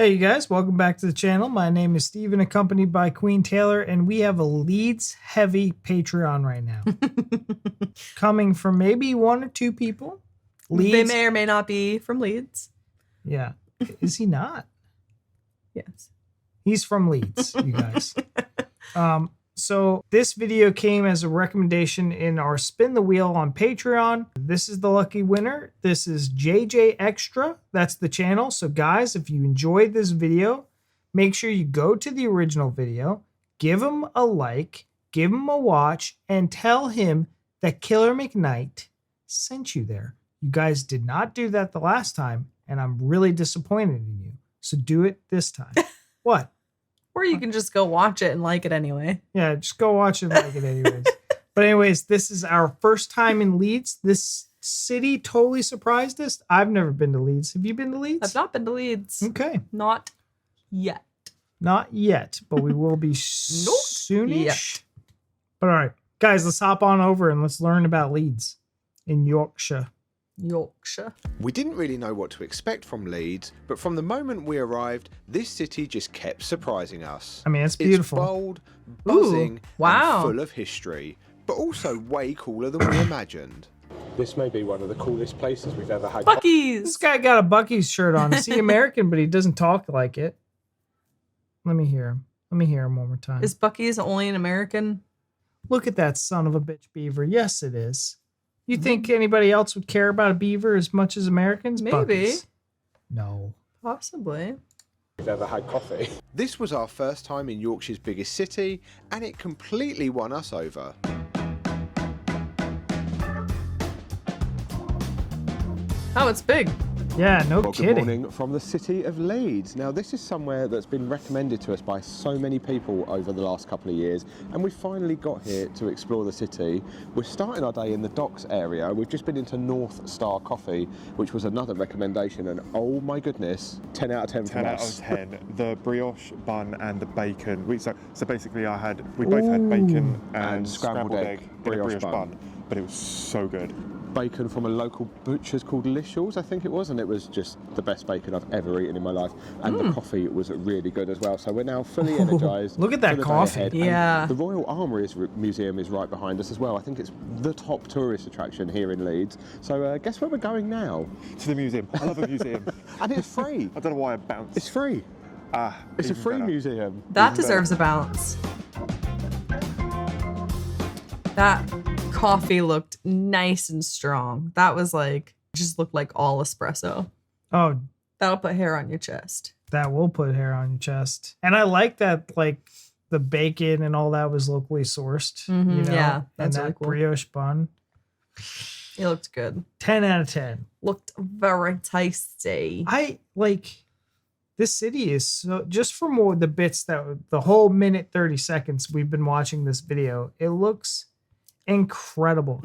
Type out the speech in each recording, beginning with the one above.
Hey you guys, welcome back to the channel. My name is Steven, accompanied by Queen Taylor, and we have a Leeds heavy Patreon right now. Coming from maybe one or two people. Leeds. They may or may not be from Leeds. Yeah. Is he not? Yes. He's from Leeds, you guys. So this video came as a recommendation in our Spin the Wheel on Patreon. This is the lucky winner. This is JJ Extra. That's the channel. So guys, if you enjoyed this video, make sure you go to the original video, give him a like, give him a watch, and tell him that Killermcknight sent you there. You guys did not do that the last time, and I'm really disappointed in you. So do it this time. What? Or you can just go watch it and like it anyway. Yeah, just go watch it and like it anyways. But anyways, this is our first time in Leeds. This city totally surprised us. I've never been to Leeds. Have you been to Leeds? I've not been to Leeds. Okay. Not yet. Not yet, but we will be soonish. Yet. But all right, guys, let's hop on over and let's learn about Leeds in Yorkshire. Yorkshire. We didn't really know what to expect from Leeds, but from the moment we arrived, this city just kept surprising us. I mean, it's beautiful. It's bold, buzzing, wow. and full of history, but also way cooler than we imagined. This may be one of the coolest places we've ever had. Buc-ee's. This guy got a Buc-ee's shirt on. Is he American, but he doesn't talk like it? Let me hear him. Let me hear him one more time. Is Buc-ee's only an American? Look at that son of a bitch beaver. Yes, it is. You think anybody else would care about a beaver as much as Americans? Maybe. Buc-ee's. No. Possibly. We've ever had coffee. This was our first time in Yorkshire's biggest city, and it completely won us over. Oh, it's big. Yeah, no Well, kidding. good morning from the city of Leeds. Now, this is somewhere that's been recommended to us by so many people over the last couple of years, and we finally got here to explore the city. We're starting our day in the docks area. We've just been into North Star Coffee, which was another recommendation, and oh my goodness, 10 out of 10 from 10 out us. of 10. The brioche bun and the bacon. So basically, we both had bacon and scrambled egg in a brioche bun, but it was so good. Bacon from a local butcher's called Lishall's, I think it was, and it was just the best bacon I've ever eaten in my life. And the coffee was really good as well. So we're now fully energised. Look at that for the day coffee. ahead. Yeah. And the Royal Armouries Museum is right behind us as well. I think it's the top tourist attraction here in Leeds. So guess where we're going now? To the museum. I love a museum. And it's free. I don't know why I bounced. It's free. It's a even free better. museum. That deserves a bounce. That coffee looked nice and strong. That was like, just looked like all espresso. Oh, That'll put hair on your chest. that will put hair on your chest. And I like that, like, the bacon and all that was locally sourced. You know? Yeah, and that's that really cool. brioche bun. It looked good. 10 out of 10. Looked very tasty. I like this city is so, just from the bits that the whole minute 30 seconds we've been watching this video, it looks incredible.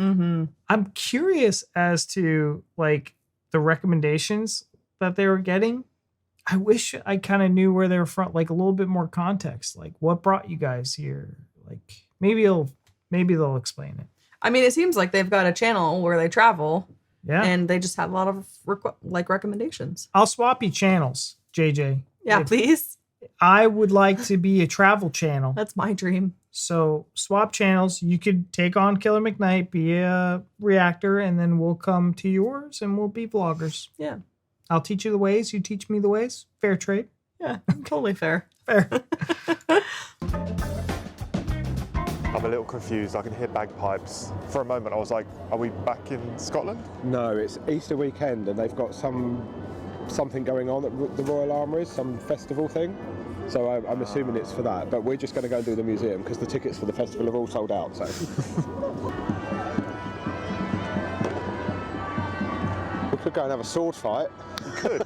I'm curious as to like the recommendations that they were getting. I wish I kind of knew where they were from, like a little bit more context, like what brought you guys here. Like maybe they'll explain it. I mean, it seems like they've got a channel where they travel, Yeah. and they just had a lot of recommendations. I'll swap you channels, JJ. Yeah, please. I would like to be a travel channel. That's my dream. So swap channels. You could take on Killermcknight, be a reactor, and then we'll come to yours and we'll be vloggers. Yeah. I'll teach you the ways. You teach me the ways. Fair trade. Yeah, totally fair. Fair. I'm a little confused. I can hear bagpipes. For a moment, I was like, are we back in Scotland? No, it's Easter weekend and they've got something going on at the Royal Armouries, some festival thing. So I'm assuming it's for that, but we're just going to go and do the museum because the tickets for the festival are all sold out. So we could go and have a sword fight. You could.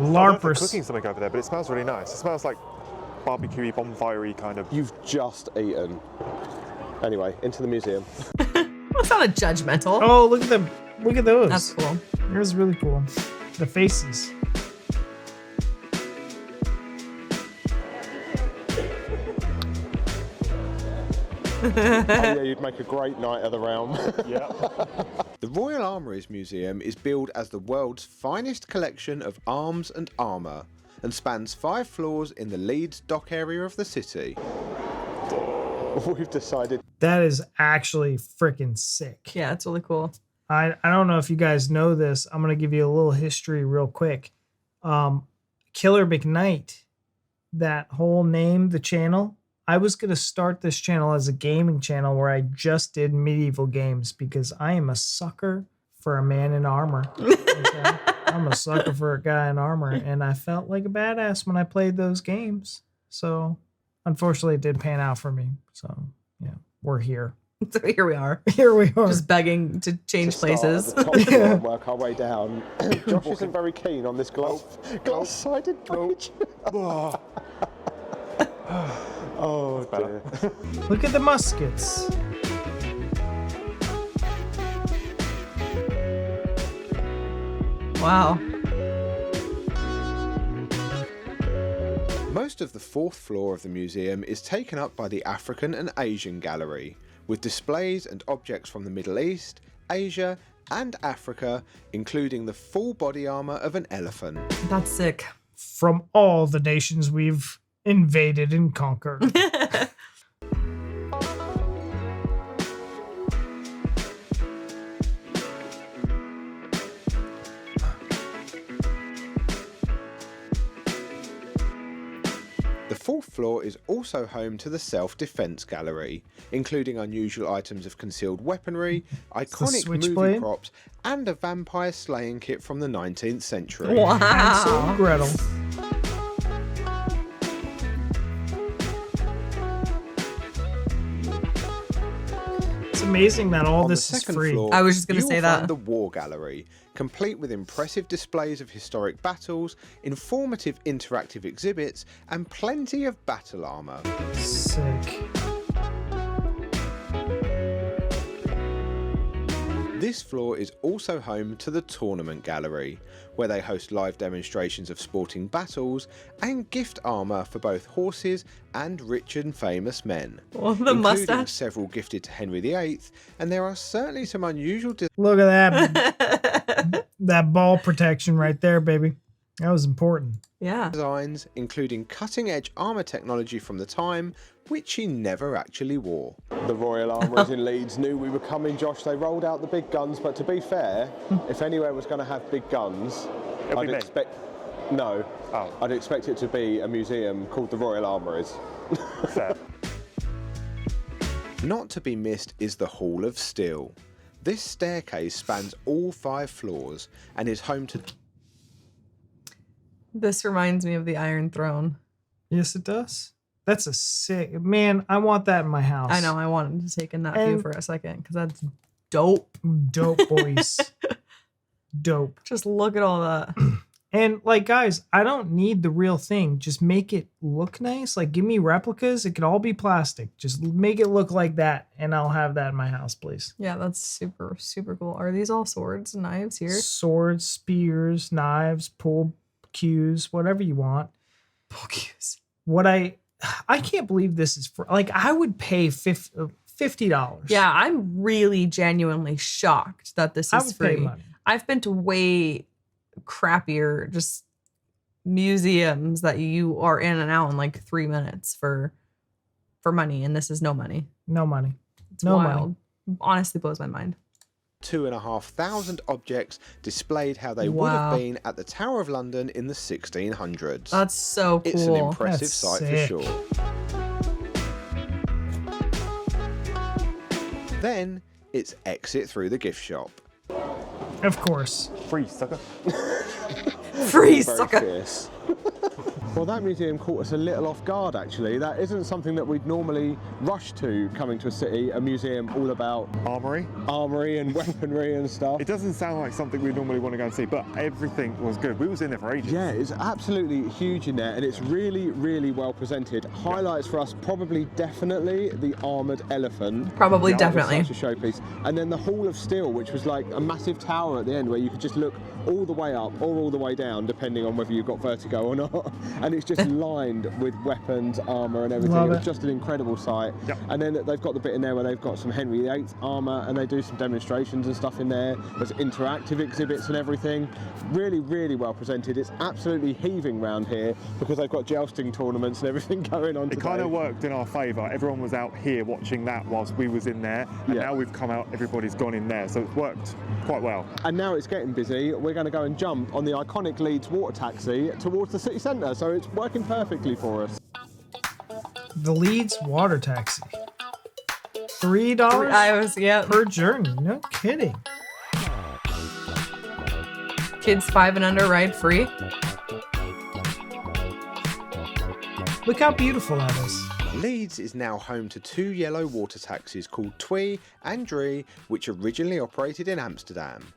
LARPers. Cooking something over there, but it smells really nice. It smells like barbecue-y, bonfire-y kind of. You've just eaten. Anyway, into the museum. That's not a judgmental. Oh, look at them. Look at those. That's cool. Yours really cool. The faces. Oh yeah, you'd make a great knight of the realm. Yeah. The Royal Armouries Museum is billed as the world's finest collection of arms and armour, and spans 5 floors in the Leeds dock area of the city. We've decided. That is actually freaking sick. Yeah, it's really cool. I don't know if you guys know this. I'm going to give you a little history real quick. Killermcknight, that whole name, the channel, I was going to start this channel as a gaming channel where I just did medieval games because I am a sucker for a man in armor. Okay? I'm a sucker for a guy in armor, and I felt like a badass when I played those games. So, unfortunately, it did pan out for me. So, yeah, we're here. So here we are. Here we are. Just begging to change places. At the top floor and work our way down. Josh isn't very keen on this glass-sided bridge. Oh dear. Look at the muskets. Wow. Most of the 4th floor of the museum is taken up by the African and Asian gallery, with displays and objects from the Middle East, Asia, and Africa, including the full body armor of an elephant. That's sick. From all the nations we've invaded and conquered. The 4th floor is also home to the self-defense gallery, including unusual items of concealed weaponry, iconic movie switchblade. props, and a vampire slaying kit from the 19th century. Wow. Hansel and Gretel. It's amazing that all On this the is 2nd free. floor, I was just gonna you say will that. find the War Gallery, complete with impressive displays of historic battles, informative interactive exhibits, and plenty of battle armor. Sick. This floor is also home to the Tournament Gallery, where they host live demonstrations of sporting battles and gift armour for both horses and rich and famous men, Well, the including mustache. several gifted to Henry VIII, and there are certainly some unusual Look at that. That ball protection right there, baby. That was important. Yeah. designs, including cutting-edge armour technology from the time, which he never actually wore. The Royal Armouries in Leeds knew we were coming, Josh. They rolled out the big guns, but to be fair, if anywhere was going to have big guns, It'll I'd be me. expect... No. Oh. I'd expect it to be a museum called the Royal Armouries. Fair. Not to be missed is the Hall of Steel. This staircase spans all 5 floors and is home to This reminds me of the Iron Throne. Yes, it does. That's a sick... Man, I want that in my house. I know. I wanted to take in that view And- for a second because that's dope. Dope, boys. Dope. Just look at all that. And like, guys, I don't need the real thing. Just make it look nice. Like, give me replicas. It could all be plastic. Just make it look like that, and I'll have that in my house, please. Yeah, that's super, super cool. Are these all swords and knives here? Swords, spears, knives, pull cues, whatever you want. Focus. What I can't believe this is for. Like, I would pay $50. Yeah, I'm really genuinely shocked that this I is would free. pay money. I've been to way crappier just museums that you are in and out in like 3 minutes for money, and this is no money. No money. It's No wild. Honestly blows my mind. 2,500 objects displayed how they would Wow. have been at the Tower of London in the 1600s. That's so cool. It's an impressive That's sight sick. for sure. Then it's exit through the gift shop. Of course. Free, sucker. Free Very sucker. fierce. Well, that museum caught us a little off guard, actually. That isn't something that we'd normally rush to coming to a city, a museum all about Armoury. armoury and weaponry and stuff. It doesn't sound like something we normally want to go and see, but everything was good. We was in there for ages. Yeah, it's absolutely huge in there, and it's really, really well presented. Highlights for us, probably definitely the armoured elephant. Probably, Yeah, That was definitely. such a showpiece. And then the Hall of Steel, which was like a massive tower at the end where you could just look all the way up or all the way down, depending on whether you've got vertigo or not. And it's just lined with weapons, armour and everything. Love It was it. just an incredible sight. Yep. And then they've got the bit in there where they've got some Henry VIII armour and they do some demonstrations and stuff in there. There's interactive exhibits and everything. Really, really well presented. It's absolutely heaving round here because they've got jousting tournaments and everything going on It today. kind of worked in our favour. Everyone was out here watching that whilst we was in there, and Yeah. now we've come out, everybody's gone in there, so it's worked quite well. And now it's getting busy. We're going to go and jump on the iconic Leeds water taxi towards the city centre, so it's working perfectly for us. The Leeds water taxi. $3 I was, yeah. per journey. No kidding. Kids 5 and under ride free. Look how beautiful that is. Leeds is now home to 2 yellow water taxis called Twee and Drie, which originally operated in Amsterdam.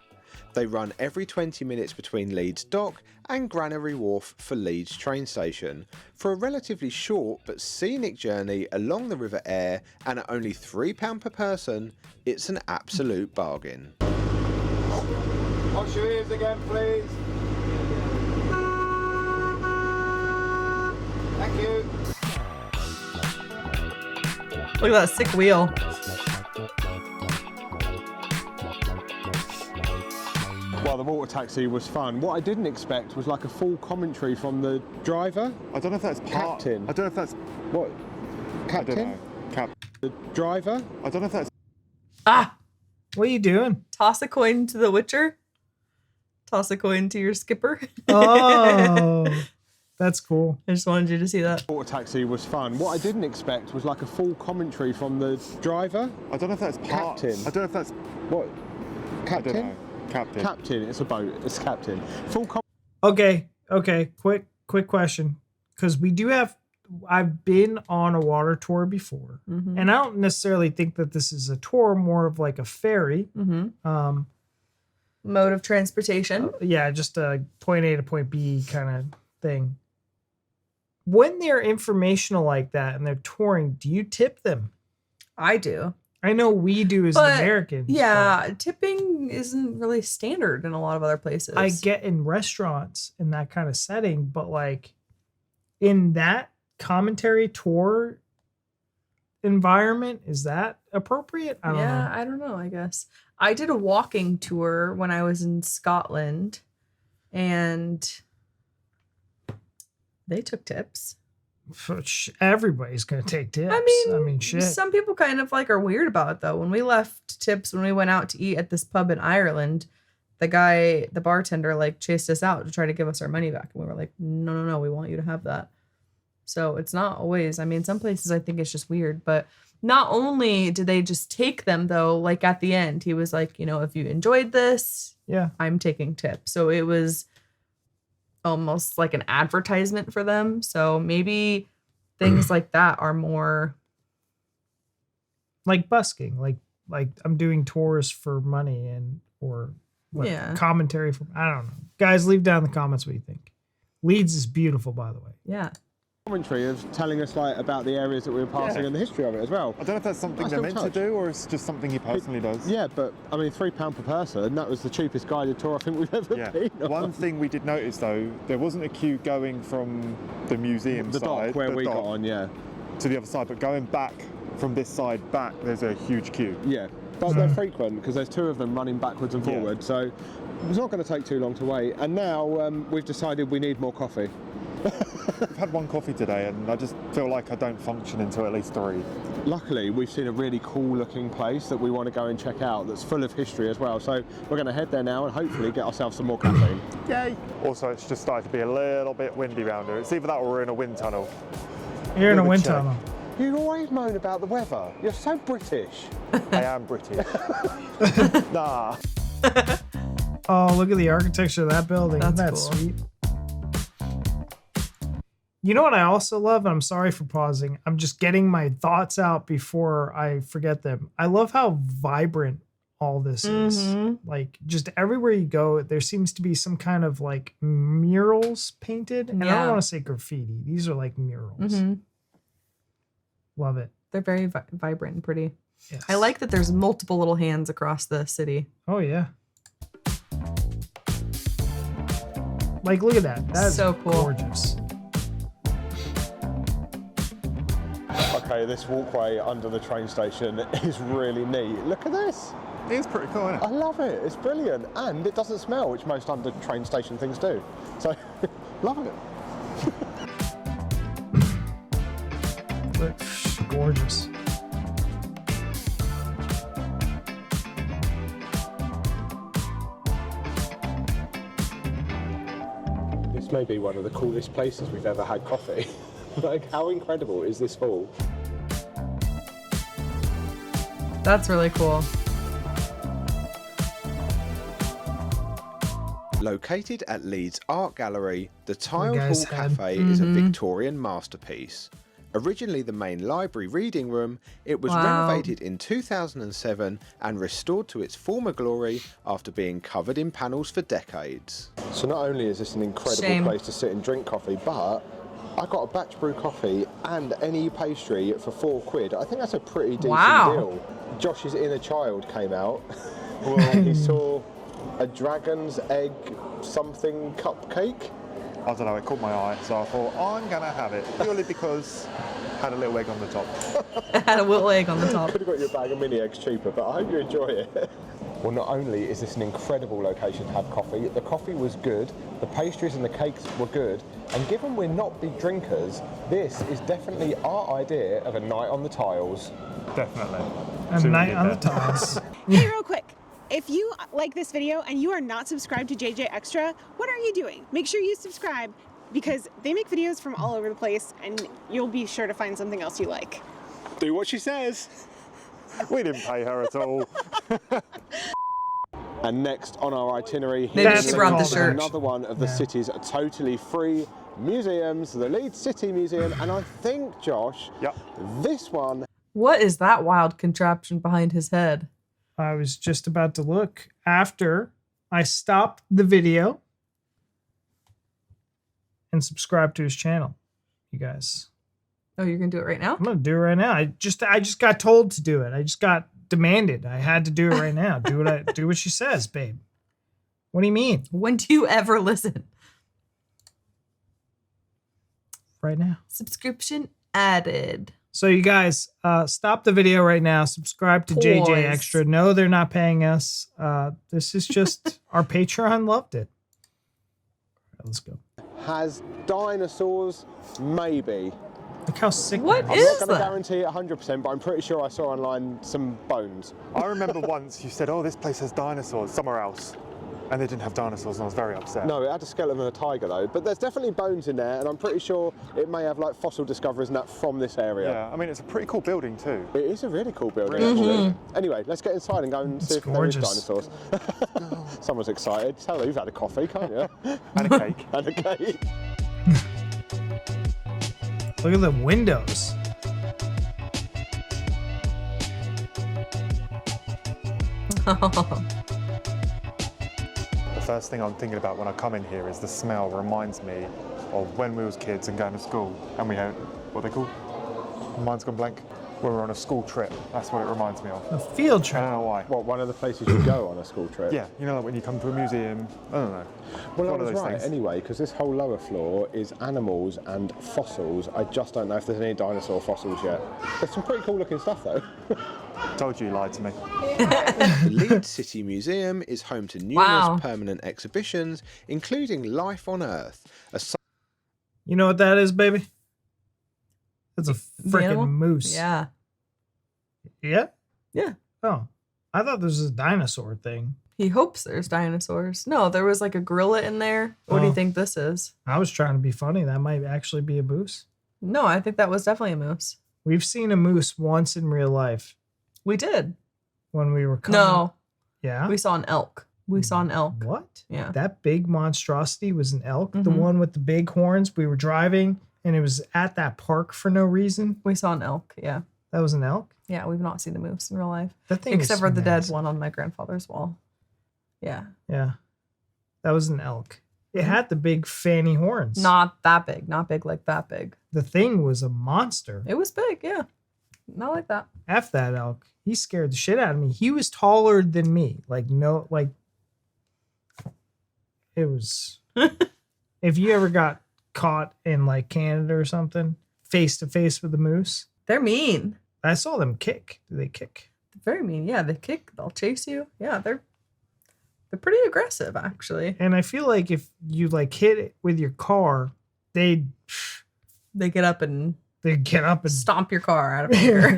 They run every 20 minutes between Leeds Dock and Granary Wharf for Leeds train station for a relatively short but scenic journey along the River Aire, and at only £3 per person, it's an absolute bargain. Wash your ears again, please. Thank you. Look at that sick wheel. Well, the water taxi was fun. What I didn't expect was like a full commentary from the driver. I don't know if that's part... Captain. I don't know if that's... What? I Captain? don't know. The driver? I don't know if that's... Ah! What are you doing? Toss a coin to the Witcher. Toss a coin to your skipper. Oh, that's cool. I just wanted you to see that. Water taxi was fun. What I didn't expect was like a full commentary from the driver. I don't know if that's part... Captain. I don't know if that's... What? I don't Captain? know. Captain. Captain. It's a boat. It's captain. Full Okay. Quick question. Because I've been on a water tour before. Mm-hmm. And I don't necessarily think that this is a tour, more of like a ferry. Mm-hmm. Mode of transportation. Yeah, just a point A to point B kind of thing. When they're informational like that and they're touring, do you tip them? I do. I know we do as But, Americans. Yeah, tipping isn't really standard in a lot of other places. I get in restaurants in that kind of setting, but like in that commentary tour environment, is that appropriate? I don't know. I don't know, I guess. I did a walking tour when I was in Scotland, and they took tips. Everybody's gonna take tips. I mean, shit. Some people kind of like are weird about it though. When we left tips, when we went out to eat at this pub in Ireland, the bartender like chased us out to try to give us our money back, and we were like, no, we want you to have that. So it's not always. I mean, some places I think it's just weird, but not only did they just take them though, like at the end, he was like, if you enjoyed this, Yeah. I'm taking tips. So it was almost like an advertisement for them. So maybe things like that are more Like busking, like I'm doing tours for money or commentary from, I don't know. Guys, leave down in the comments what you think. Leeds is beautiful, by the way. yeah. commentary of telling us like about the areas that we were passing and the history of it as well. I don't know if that's something Nice they're little meant to touch. do or it's just something he personally does. Yeah, but I mean, £3 per person, that was the cheapest guided tour I think we've ever Yeah. been on. One thing we did notice though, there wasn't a queue going from the museum The side, dock where the we got dock, on, yeah. to the other side, but going back from this side back, there's a huge queue. Yeah, but they're frequent because there's two of them running backwards and Yeah. forward, so it's not going to take too long to wait. And now we've decided we need more coffee. I've had one coffee today and I just feel like I don't function until at least 3. Luckily, we've seen a really cool looking place that we want to go and check out that's full of history as well. So we're going to head there now and hopefully get ourselves some more caffeine. Yay! Also, it's just started to be a little bit windy round here. It's either that or we're in a wind tunnel. You're in a Bit of a wind check. tunnel. You always moan about the weather. You're so British. I am British. Nah. Oh, look at the architecture of that building. That's Isn't that cool. sweet? You know what I also love? I'm sorry for pausing. I'm just getting my thoughts out before I forget them. I love how vibrant all this is. Mhm. Like, just everywhere you go, there seems to be some kind of like murals painted. And I Yeah. don't want to say graffiti. These are like murals. Mhm. Love it. They're very vibrant and pretty. Yes. I like that there's multiple little hands across the city. Oh, yeah. Like, look at that. That is So cool. gorgeous. Okay, this walkway under the train station is really neat. Look at this. It's pretty cool, isn't I it? love it. It's brilliant. And it doesn't smell, which most under train station things do. So, love it. Look, gorgeous. This may be one of the coolest places we've ever had coffee. Like, how incredible is this fall? That's really cool. Located at Leeds Art Gallery, the Tiled guy's Hall head. Cafe is a Victorian masterpiece. Originally the main library reading room, it was Wow. renovated in 2007 and restored to its former glory after being covered in panels for decades. So not only is this an incredible Shame. place to sit and drink coffee, but I got a batch brew coffee and any pastry for £4. I think that's a pretty decent Wow. deal. Josh's inner child came out and he saw a dragon's egg something cupcake. I don't know, it caught my eye, so I thought, I'm gonna have it, purely because it had a little egg on the top. It had a little egg on the top. Could have got you a bag of mini eggs cheaper, but I hope you enjoy it. Well, not only is this an incredible location to have coffee, the coffee was good, the pastries and the cakes were good, and given we're not big drinkers, this is definitely our idea of a night on the tiles. Definitely. A See what night we did on the there. tiles. Hey, real quick. If you like this video and you are not subscribed to JJ Extra, what are you doing? Make sure you subscribe because they make videos from all over the place and you'll be sure to find something else you like. Do what she says. We didn't pay her at all. And next on our itinerary, Maybe she brought the shirt. another one of the Yeah. city's totally free museums, the Leeds City Museum, and I think, Josh, Yep. this one. What is that wild contraption behind his head? I was just about to look after I stopped the video and subscribed to his channel. You guys, Oh, you're gonna do it right now? I'm gonna do it right now. I just got told to do it. I just got demanded. I had to do it right now. Do what she says, babe. What do you mean? When do you ever listen? Right now. Subscription added. So you guys, stop the video right now. Subscribe to JJ Boys. Extra. No, they're not paying us. This is just our Patreon loved it. All right, let's go. Has dinosaurs? Maybe. Look how sick. What that I'm is not going to that? guarantee it 100%, but I'm pretty sure I saw online some bones. I remember once you said, oh, this place has dinosaurs somewhere else. And they didn't have dinosaurs, and I was very upset. No, it had a skeleton and a tiger though, but there's definitely bones in there, and I'm pretty sure it may have like fossil discoveries and that from this area. Yeah, I mean, it's a pretty cool building too. It is a really cool building, Really actually. Anyway, let's get inside and go and see if there is gorgeous. dinosaurs. Someone's excited. Tell you've had a coffee, can't you? And a cake. And a cake. Look at the windows. The first thing I'm thinking about when I come in here is the smell reminds me of when we was kids and going to school, and we had, what are they called? Mine's gone blank. When we were on a school trip, that's what it reminds me of. A field I trip. don't know why. What, one of the places you go on a school trip? Yeah, you know, like when you come to a museum, I don't know. Well, I One of was those right things. anyway, because this whole lower floor is animals and fossils. I just don't know if there's any dinosaur fossils yet. There's some pretty cool looking stuff though. Told you lied to me. The Leeds City Museum is home to numerous Wow. permanent exhibitions, including Life on Earth, a You know what that is, baby? That's a The animal? freaking moose. Yeah. Yeah? Yeah. Oh. I thought this was a dinosaur thing. He hopes there's dinosaurs. No, there was like a gorilla in there. What do you Oh. think this is? I was trying to be funny. That might actually be a moose. No, I think that was definitely a moose. We've seen a moose once in real life We did. when we were coming. No, Yeah? we saw an elk. We saw an elk. What? Yeah. That big monstrosity was an elk? The Mhm. one with the big horns? We were driving and it was at that park for no reason? We saw an elk. Yeah. That was an elk? Yeah, we've not seen a moose in real life. That thing Except is for the dead massive. one on my grandfather's wall. Yeah. Yeah. That was an elk. It had the big fanny horns. Not that big. Not big like that big. The thing was a monster. It was big, yeah. Not like that. F that elk. He scared the shit out of me. He was taller than me. Like, no, like, it was If you ever got caught in like Canada or something, face to face with a moose, They're mean. I saw them kick. Do they kick? They're very mean. Yeah, they kick. They'll chase you. Yeah, they're pretty aggressive, actually. And I feel like if you like hit it with your car, They get up and stomp your car out of anger.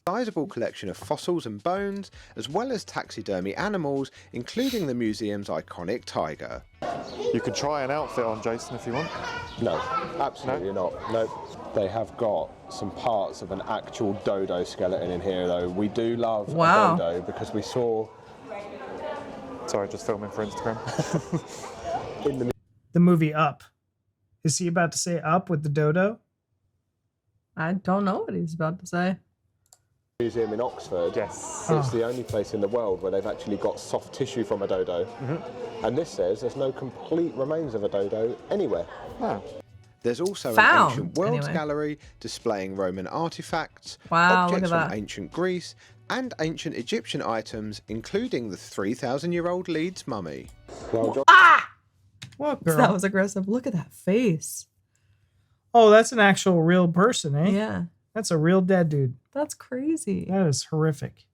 Sizable collection of fossils and bones, as well as taxidermy animals, including the museum's iconic tiger. You could try an outfit on, Jason, if you want. No, absolutely not. Nope. They have got some parts of an actual dodo skeleton in here, though. We do love Wow. a dodo because we saw Sorry, just filming for Instagram. in the movie Up. Is he about to say Up with the dodo? I don't know what he's about to say. museum in Oxford. Yes. It's the only place in the world where they've actually got soft tissue from a dodo. And this says there's no complete remains of a dodo anywhere. Oh. There's also Found, an ancient worlds anyway. gallery displaying Roman artifacts, Wow, look objects at from that. ancient Greece, and ancient Egyptian items, including the 3,000-year-old Leeds mummy. Well, John, What girl? That was aggressive. Look at that face. Oh, that's an actual real person, eh? Yeah, That's a real dead dude. that's crazy. That is horrific.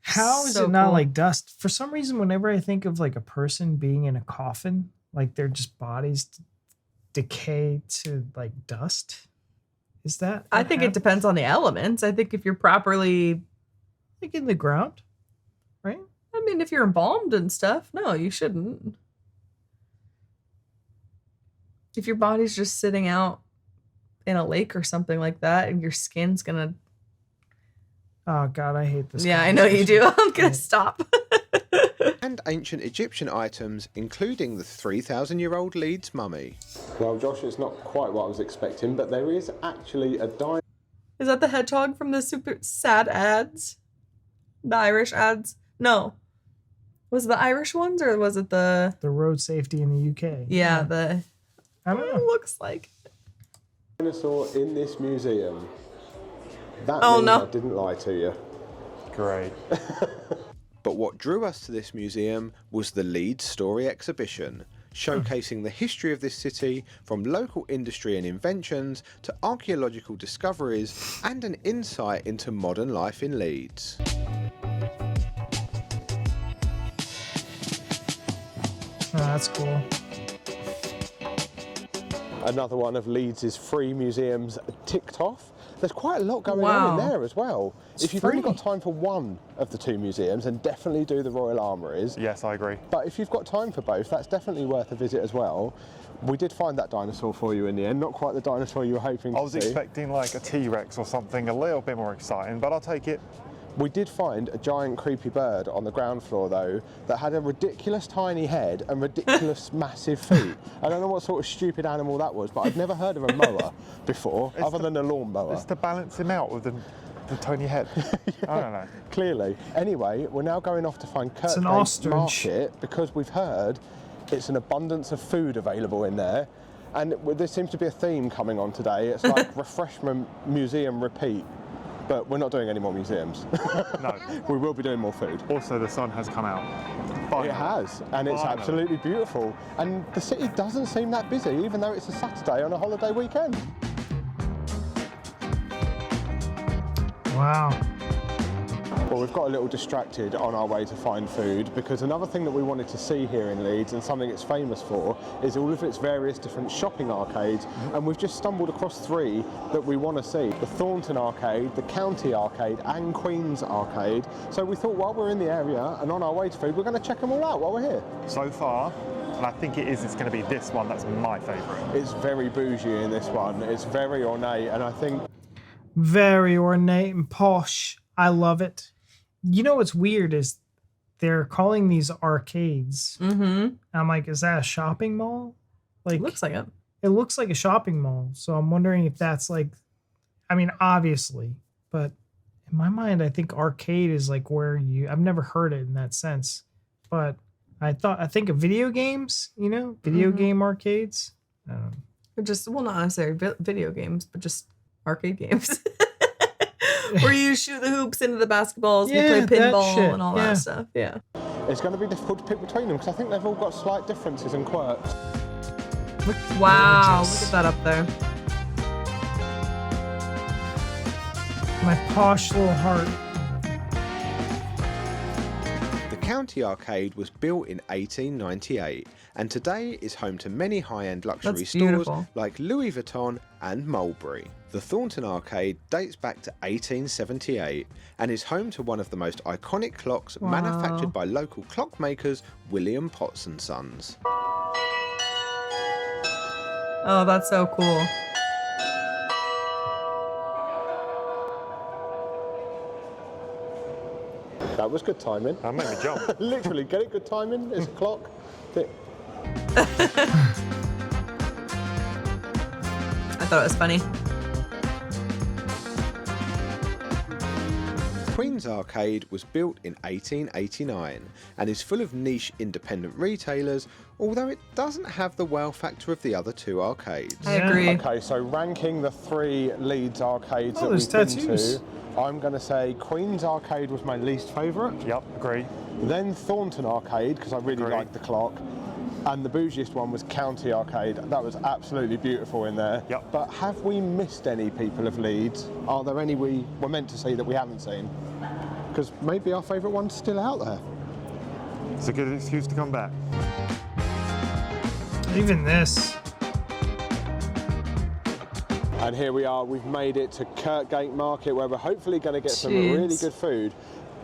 How is So it not cool. like dust? For some reason, whenever I think of like a person being in a coffin, like their just bodies decay to like dust. Is that? I what think it happens? depends on the elements. I think if you're properly, Like in the ground, right? I mean, if you're embalmed and stuff, no, you shouldn't. If your body's just sitting out in a lake or something like that, and your skin's gonna. Oh God, I hate this. Yeah, I know you do. I'm gonna stop. And ancient Egyptian items, including the 3,000-year-old Leeds mummy. well, Josh, it's not quite what I was expecting, but there is actually a dinosaur. Is that the hedgehog from the super sad ads? The Irish ads? No. Was it the Irish ones or was it the. The road safety in the UK. Yeah, the. I don't It know. looks like. dinosaur in this museum. That Oh, means no. I didn't lie to you. Great. But what drew us to this museum was the Leeds Story exhibition, showcasing the history of this city from local industry and inventions to archaeological discoveries and an insight into modern life in Leeds. Oh, that's cool. Another one of Leeds' free museums ticked off. There's quite a lot going on Wow. in there as well. If you've only got time for one of the two museums, then definitely do the Royal Armouries. Yes, I agree. But if you've got time for both, that's definitely worth a visit as well. We did find that dinosaur for you in the end, not quite the dinosaur you were hoping I to was see. expecting like a T-Rex or something a little bit more exciting, but I'll take it. We did find a giant creepy bird on the ground floor though that had a ridiculous tiny head and ridiculous massive feet. I don't know what sort of stupid animal that was, but I've never heard of a mower before, other than a lawnmower. It's to balance him out with the tiny head. I don't know. Clearly. Anyway, we're now going off to find an Kirkgate ostrich. Market because we've heard it's an abundance of food available in there. And there seems to be a theme coming on today. It's like refreshment, museum, repeat. But we're not doing any more museums. No. We will be doing more food. Also, the sun has come out. Finally. It has, and it's Finally. absolutely beautiful. And the city doesn't seem that busy, even though it's a Saturday on a holiday weekend. Wow. Well, we've got a little distracted on our way to find food because another thing that we wanted to see here in Leeds and something it's famous for is all of its various different shopping arcades, and we've just stumbled across three that we want to see. The Thornton Arcade, the County Arcade and Queen's Arcade. So we thought while we're in the area and on our way to food, we're going to check them all out while we're here. So far, and I think it's going to be this one that's my favourite. It's very bougie in this one. It's very ornate, and I think Very ornate and posh. I love it. You know what's weird is they're calling these arcades. Mm-hmm. I'm like, is that a shopping mall? Like, Looks like it. it looks like a shopping mall. So I'm wondering if that's like, I mean, obviously, but in my mind, I think arcade is like where I've never heard it in that sense, but I think of video games, you know, video Mhm. game arcades. I don't know. Just, well, not necessarily video games, but just arcade games. Where you shoot the hoops into the basketballs, Yeah, you play that pinball shit, and all yeah. that stuff. Yeah. It's going to be difficult to pick between them because I think they've all got slight differences and quirks. Wow, Gorgeous. look at that up there. My posh little heart. The County Arcade was built in 1898 and today is home to many high-end luxury That's stores beautiful. like Louis Vuitton and Mulberry. The Thornton Arcade dates back to 1878 and is home to one of the most iconic clocks Wow. manufactured by local clockmakers William Potts and Sons. Oh, that's so cool. That was good timing. That made me jump. Literally, get it good timing. It's a clock. I thought it was funny. Queen's Arcade was built in 1889 and is full of niche independent retailers, although it doesn't have the wow factor of the other two arcades. I agree. Okay, so ranking the 3 Leeds arcades that there's we've been tattoos. to, I'm going to say Queen's Arcade was my least favourite. Yep, agree. Then Thornton Arcade, because I really Agree. liked the clock. And the bougiest one was County Arcade. That was absolutely beautiful in there. Yep. But have we missed any people of Leeds? Are there any we were meant to see that we haven't seen? Because maybe our favourite one's still out there. It's a good excuse to come back. Even this. And here we are, we've made it to Kirkgate Market where we're hopefully going to get some really Jeez. good food.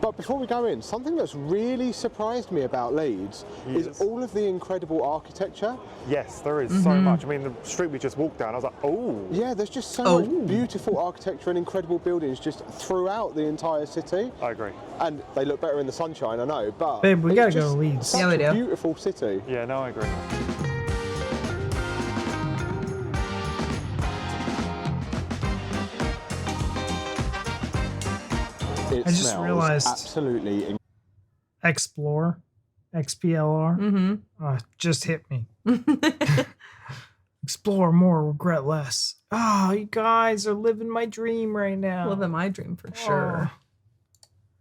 But before we go in, something that's really surprised me about Leeds Yes. is all of the incredible architecture. Yes, there is so much. I mean, the street we just walked down, I was like, oh. Yeah, there's just so much beautiful architecture and incredible buildings just throughout the entire city. I agree. And they look better in the sunshine, I know, but Babe, we it's gotta go just to Leeds. Such Yeah, we a do. beautiful city. Yeah, no, I agree. It I just smells realized- absolutely Explore. XPLR. Mm-hmm. Just hit me. Explore more, regret less. Oh, you guys are living my dream right now. Living my dream for sure.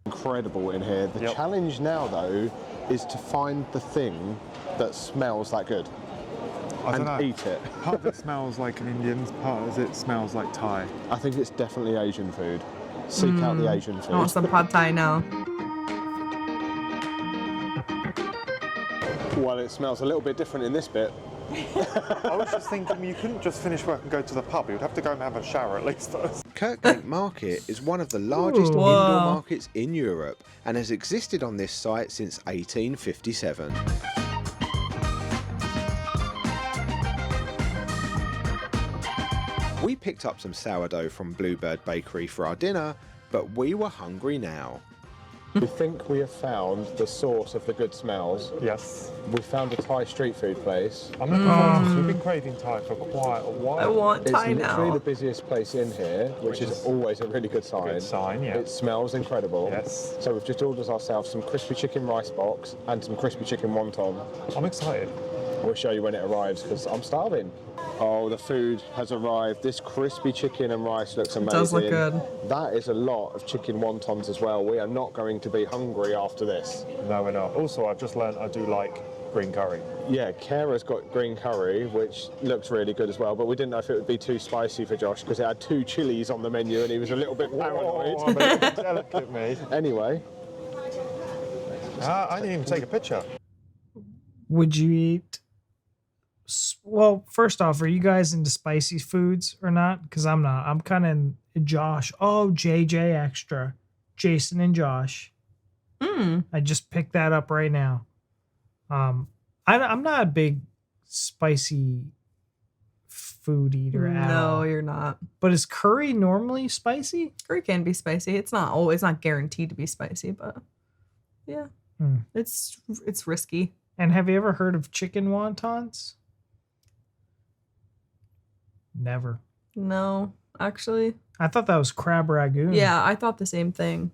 incredible in here. The Yep. challenge now, though, is to find the thing that smells that good I and don't know. eat it. Part of it smells like an Indian, part of it smells like Thai. I think it's definitely Asian food. Seek out the Asian I want food. some pad thai now. Well, it smells a little bit different in this bit. I was just thinking you couldn't just finish work and go to the pub. You'd have to go and have a shower at least first. Kirkgate Market is one of the largest Ooh. indoor Whoa. markets in Europe and has existed on this site since 1857. We picked up some sourdough from Bluebird Bakery for our dinner, but we were hungry now. We think we have found the source of the good smells. Yes. We found a Thai street food place. I'm looking forward to this. We've been craving Thai for quite a while. I want It's Thai literally now. the busiest place in here, which is always a really good sign. Good sign, yeah. It smells incredible. Yes. So we've just ordered ourselves some crispy chicken rice box and some crispy chicken wonton. I'm excited. We'll show you when it arrives because I'm starving. Oh, the food has arrived. This crispy chicken and rice looks amazing. does look good. That is a lot of chicken wontons as well. We are not going to be hungry after this. No, we're not. Also, I've just learned I do like green curry. Yeah, Kara's got green curry, which looks really good as well, but we didn't know if it would be too spicy for Josh because it had 2 chilies on the menu and he was a little bit Oh, paranoid. I'm a little bit delicate, me. Anyway, I didn't even take a picture. Would you eat? Well, first off, are you guys into spicy foods or not? Because I'm not. I'm kind of in Josh. Oh, JJ Extra. Jason and Josh. I just picked that up right now. I'm not a big spicy food eater at all. No, you're not. But is curry normally spicy? Curry can be spicy. It's not always not guaranteed to be spicy, but yeah, it's risky. And have you ever heard of chicken wontons? Never. No, actually, I thought that was crab ragoon. yeah, I thought the same thing.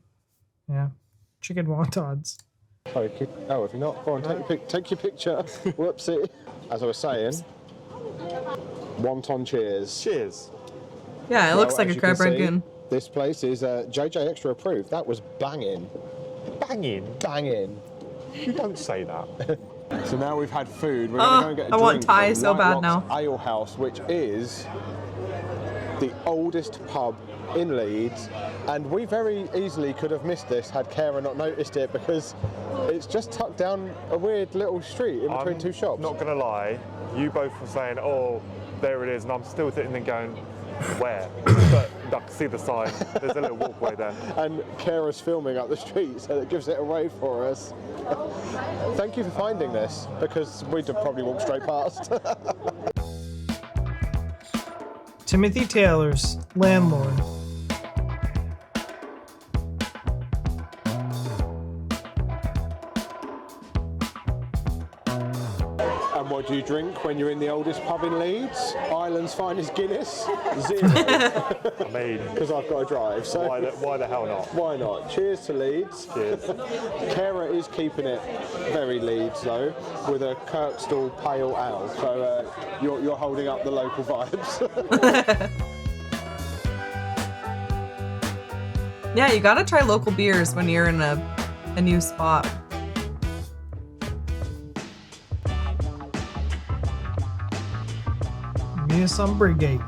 Yeah. Chicken wontons. oh, if you're not, go on, take your picture. Whoopsie. As I was saying, wonton cheers. Cheers. Yeah, it looks Well, like as a you crab can see, ragoon. This place is JJ Extra approved. That was banging. Banging. Banging. You don't say that. So now we've had food, we're going to go and get a I want drink Thai from so bad Lightlock's now. Ale House, which is the oldest pub in Leeds, and we very easily could have missed this had Kara not noticed it, because it's just tucked down a weird little street in between two shops. Not gonna lie, you both were saying, "Oh, there it is," and I'm still sitting there going, "Where?" But I can see the sign. There's a little walkway there. And Kara's filming up the street, so that gives it away for us. Thank you for finding this, because we'd have probably walked straight past. Timothy Taylor's landlord. And what do you drink when you're in the oldest pub in Leeds? Ireland's finest Guinness? Zero. I mean, Because I've got to drive, so why the hell not? why not? Cheers to Leeds. Cheers. Kara is keeping it very Leeds though, with a Kirkgate pale ale. So you're holding up the local vibes. Yeah, you gotta try local beers when you're in a new spot. Meet us on Brigade.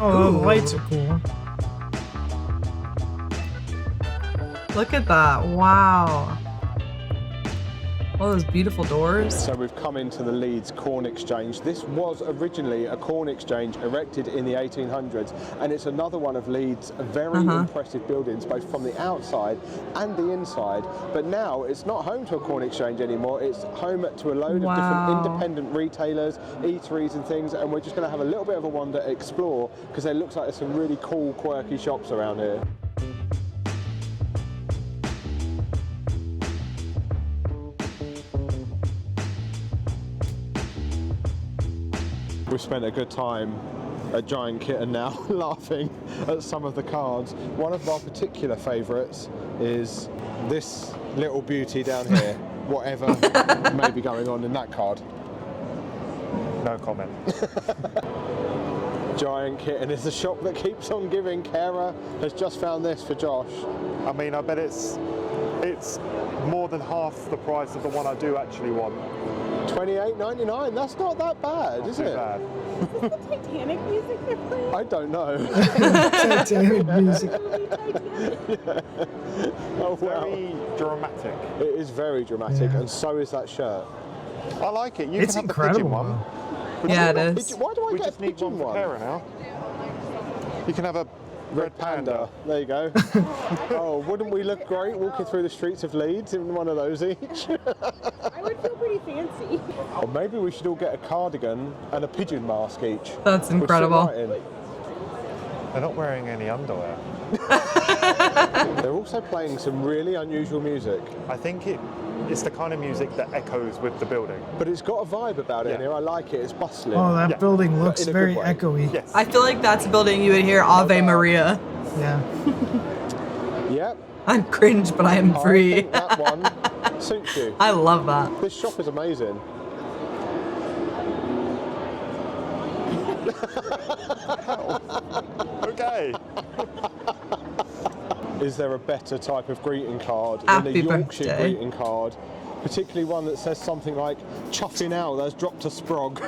Oh, the lights are cool. Look at that. Wow. All those beautiful doors. So we've come into the Leeds Corn Exchange. This was originally a corn exchange erected in the 1800s, and it's another one of Leeds' very impressive buildings, both from the outside and the inside. But now it's not home to a corn exchange anymore. It's home to a load of different independent retailers, eateries and things, and we're just going to have a little bit of a wander, explore, because there looks like there's some really cool, quirky shops around here. We've spent a good time at Giant Kitten now, laughing at some of the cards. One of our particular favourites is this little beauty down here, whatever may be going on in that card. No comment. Giant Kitten is the shop that keeps on giving. Kara has just found this for Josh. I mean, I bet it's more than half the price of the one I do actually want. $28.99, that's not that bad, Not is too it? bad. Is this the Titanic music they're playing? I don't know. Titanic music. Oh, It's wow. very dramatic. It is very dramatic, Yeah. and so is that shirt. I like it. You It's can have incredible. the pigeon one. But Yeah, you it know what? is. Why do I We get just a need pigeon one for one? Kara now. You can have a red panda. There you go. Oh, wouldn't we look great walking through the streets of Leeds in one of those each? I would feel pretty fancy. Or maybe we should all get a cardigan and a pigeon mask each. That's Would fit incredible. right in. They're not wearing any underwear. They're also playing some really unusual music, I think it's the kind of music that echoes with the building. but it's got a vibe about it in Yeah. here. I like it. It's bustling. Oh, that Yeah. building looks In a very good way. echoey. Yes. I feel like that's a building you would hear Ave Maria. Yeah. Yep. I'm cringe, but I am I free. think that one suits you. I love that. This shop is amazing. Okay. Is there a better type of greeting card than Happy a Yorkshire birthday. greeting card? Particularly one that says something like, chuffing out, that's dropped a sprog.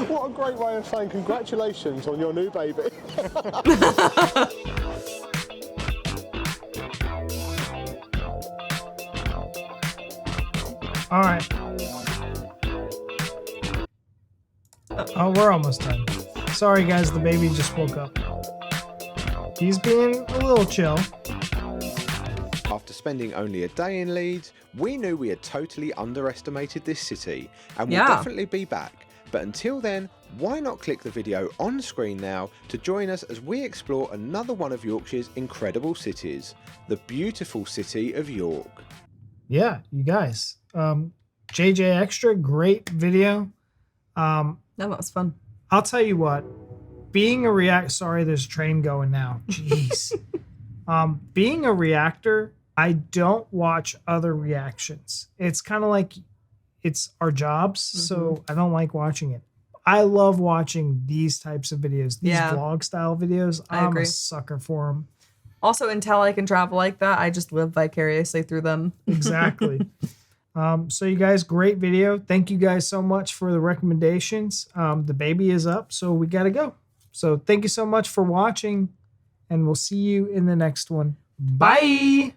What a great way of saying congratulations on your new baby. All right. Oh, we're almost done. Sorry, guys, the baby just woke up. He's being a little chill. After spending only a day in Leeds, we knew we had totally underestimated this city and will Yeah. definitely be back. But until then, why not click the video on screen now to join us as we explore another one of Yorkshire's incredible cities, the beautiful city of York. Yeah, you guys. JJ Extra, great video. No, that was fun. I'll tell you what, being a sorry, there's a train going now. Jeez. Being a reactor, I don't watch other reactions. It's kind of like it's our jobs, so I don't like watching it. I love watching these types of videos, these Yeah. vlog style videos. I I'm agree. a sucker for them. Also, until I can travel like that, I just live vicariously through them. Exactly. So you guys, great video. Thank you guys so much for the recommendations. The baby is up, so we got to go. So thank you so much for watching, and we'll see you in the next one. Bye.